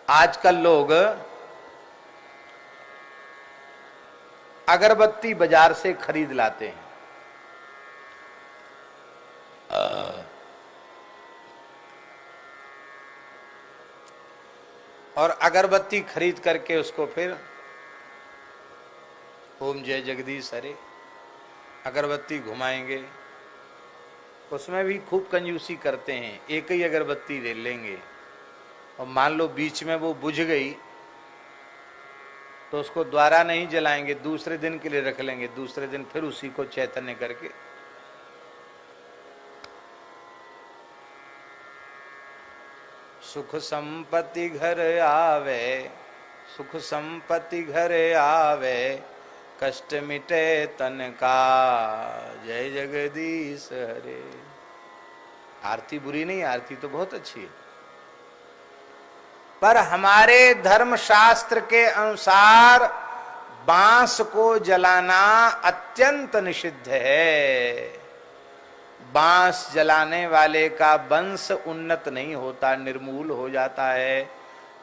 आजकल लोग अगरबत्ती बाजार से खरीद लाते हैं। और अगरबत्ती खरीद करके उसको फिर ओम जय जगदीश हरे अगरबत्ती घुमाएंगे। उसमें भी खूब कंजूसी करते हैं। एक ही अगरबत्ती ले लेंगे और मान लो बीच में वो बुझ गई तो उसको दोबारा नहीं जलाएंगे, दूसरे दिन के लिए रख लेंगे। दूसरे दिन फिर उसी को चैतन्य करके सुख संपत्ति घर आवे, सुख संपत्ति घर आवे, कष्ट मिटे तन का, जय जगदीश हरे। आरती बुरी नहीं, आरती तो बहुत अच्छी है, पर हमारे धर्म शास्त्र के अनुसार बांस को जलाना अत्यंत निषिद्ध है। बांस जलाने वाले का वंश उन्नत नहीं होता, निर्मूल हो जाता है।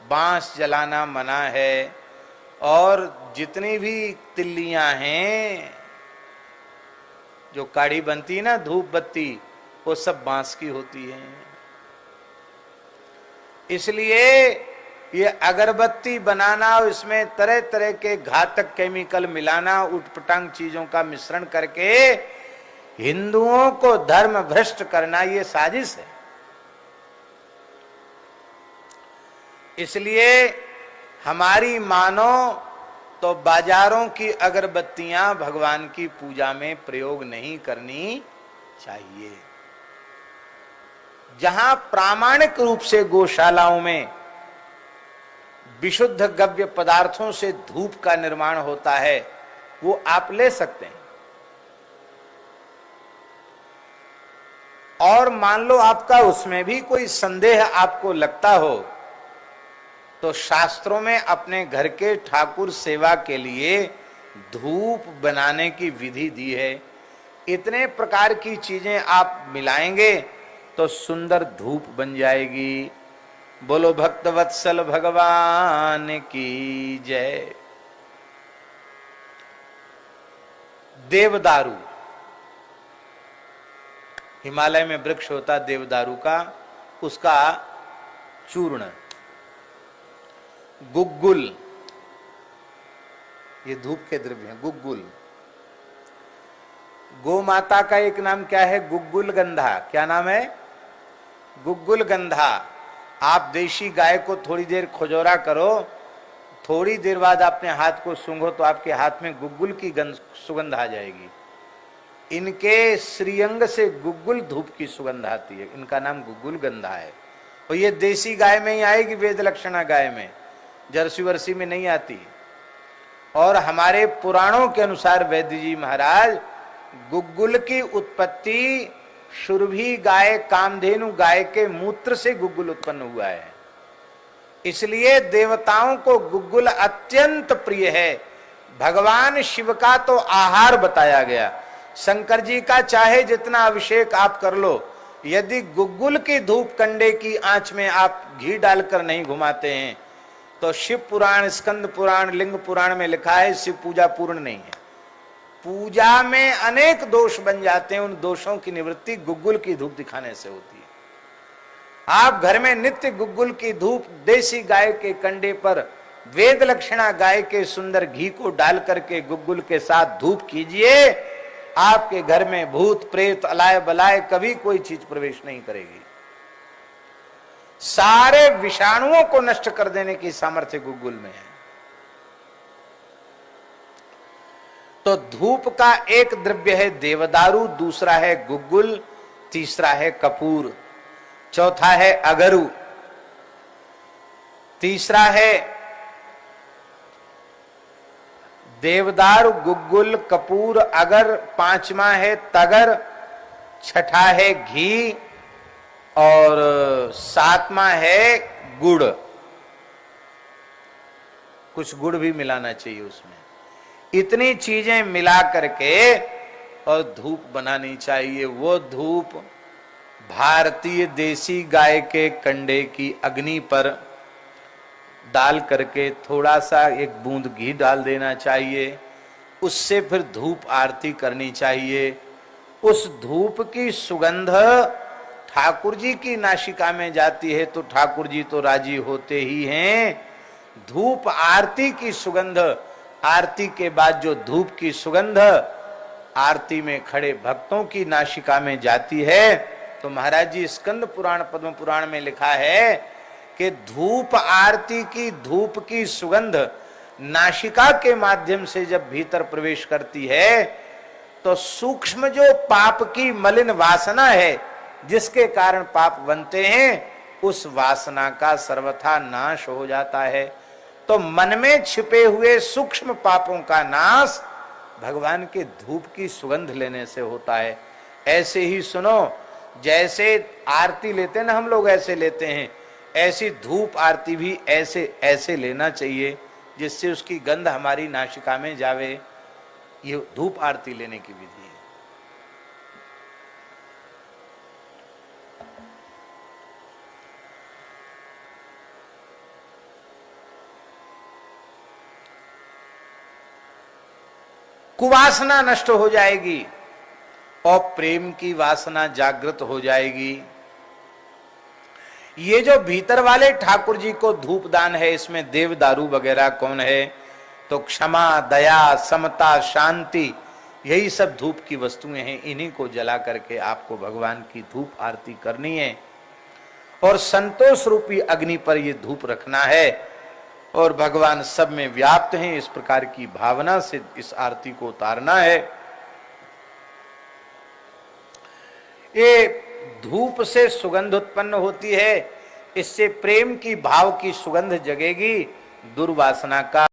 बांस जलाना मना है। और जितनी भी तिल्लियां हैं जो काढ़ी बनती है ना, धूप बत्ती, वो सब बांस की होती हैं। इसलिए ये अगरबत्ती बनाना, इसमें तरह तरह के घातक केमिकल मिलाना, उटपटांग चीजों का मिश्रण करके हिंदुओं को धर्म भ्रष्ट करना, ये साजिश है। इसलिए हमारी मानो तो बाजारों की अगरबत्तियां भगवान की पूजा में प्रयोग नहीं करनी चाहिए। जहां प्रामाणिक रूप से गौशालाओं में विशुद्ध गव्य पदार्थों से धूप का निर्माण होता है, वो आप ले सकते हैं। और मान लो आपका उसमें भी कोई संदेह आपको लगता हो, तो शास्त्रों में अपने घर के ठाकुर सेवा के लिए धूप बनाने की विधि दी है। इतने प्रकार की चीजें आप मिलाएंगे तो सुंदर धूप बन जाएगी। बोलो भक्त वत्सल भगवान की जय। देवदारू, हिमालय में वृक्ष होता देवदारू का, उसका चूर्ण, गुग्गुल, ये धूप के द्रव्य हैं। गुग्गुल, गौ माता का एक नाम क्या है? गुग्गुल गंधा। क्या नाम है? गुग्गुल गंधा। आप देशी गाय को थोड़ी देर खुजोरा करो, थोड़ी देर बाद अपने हाथ को सूंघो तो आपके हाथ में गुग्गुल की सुगंध आ जाएगी। इनके श्रीअंग से गुग्गुल धूप की सुगंध आती है। इनका नाम गुग्गुल गंधा है। और ये देसी गाय में ही आएगी, वेद लक्षणा गाय में, जर्सी वर्सी में नहीं आती। और हमारे पुराणों के अनुसार वैद्य जी महाराज, गुग्गुल की उत्पत्ति सुरभि गाय, कामधेनु गाय के मूत्र से गुग्गुल उत्पन्न हुआ है। इसलिए देवताओं को गुग्गुल अत्यंत प्रिय है। भगवान शिव का तो आहार बताया गया। शंकर जी का चाहे जितना अभिषेक आप कर लो, यदि गुग्गुल की धूप कंडे की आंच में आप घी डालकर नहीं घुमाते हैं तो शिव पुराण, स्कंद पुराण, लिंग पुराण में लिखा है शिव पूजा पूर्ण नहीं है। पूजा में अनेक दोष बन जाते हैं। उन दोषों की निवृत्ति गुग्गुल की धूप दिखाने से होती है। आप घर में नित्य गुग्गुल की धूप देसी गाय के कंडे पर वेद लक्षणा गाय के सुंदर घी को डाल करके गुग्गुल के साथ धूप कीजिए। आपके घर में भूत प्रेत अलाय बलाय कभी कोई चीज प्रवेश नहीं करेगी। सारे विषाणुओं को नष्ट कर देने की सामर्थ्य गुग्गुल में है। तो धूप का एक द्रव्य है देवदारू, दूसरा है गुग्गुल, तीसरा है कपूर, चौथा है अगरू, तीसरा है देवदारू, गुग्गुल, कपूर, अगर, पांचवा है तगर, छठा है घी और सातवां है गुड़। कुछ गुड़ भी मिलाना चाहिए उसमें। इतनी चीजें मिला करके और धूप बनानी चाहिए। वो धूप भारतीय देसी गाय के कंडे की अग्नि पर डाल करके थोड़ा सा एक बूंद घी डाल देना चाहिए, उससे फिर धूप आरती करनी चाहिए। उस धूप की सुगंध ठाकुर जी की नासिका में जाती है तो ठाकुर जी तो राजी होते ही हैं। धूप आरती की सुगंध, आरती के बाद जो धूप की सुगंध आरती में खड़े भक्तों की नासिका में जाती है, तो महाराज जी स्कंद पुराण पद्म पुराण में लिखा है कि धूप आरती की धूप की सुगंध नासिका के माध्यम से जब भीतर प्रवेश करती है तो सूक्ष्म जो पाप की मलिन वासना है जिसके कारण पाप बनते हैं, उस वासना का सर्वथा नाश हो जाता है। तो मन में छिपे हुए सूक्ष्म पापों का नाश भगवान के धूप की सुगंध लेने से होता है। ऐसे ही सुनो, जैसे आरती लेते ना हम लोग ऐसे लेते हैं, ऐसी धूप आरती भी ऐसे ऐसे लेना चाहिए जिससे उसकी गंध हमारी नासिका में जावे। ये धूप आरती लेने की विधि है। कुवासना नष्ट हो जाएगी और प्रेम की वासना जागृत हो जाएगी। ये जो भीतर वाले ठाकुर जी को धूप दान है, इसमें देव दारू वगैरह कौन है? तो क्षमा, दया, समता, शांति, यही सब धूप की वस्तुएं हैं। इन्हीं को जला करके आपको भगवान की धूप आरती करनी है और संतोष रूपी अग्नि पर ये धूप रखना है और भगवान सब में व्याप्त हैं, इस प्रकार की भावना से इस आरती को उतारना है। ये धूप से सुगंध उत्पन्न होती है, इससे प्रेम की भाव की सुगंध जगेगी, दुर्वासना का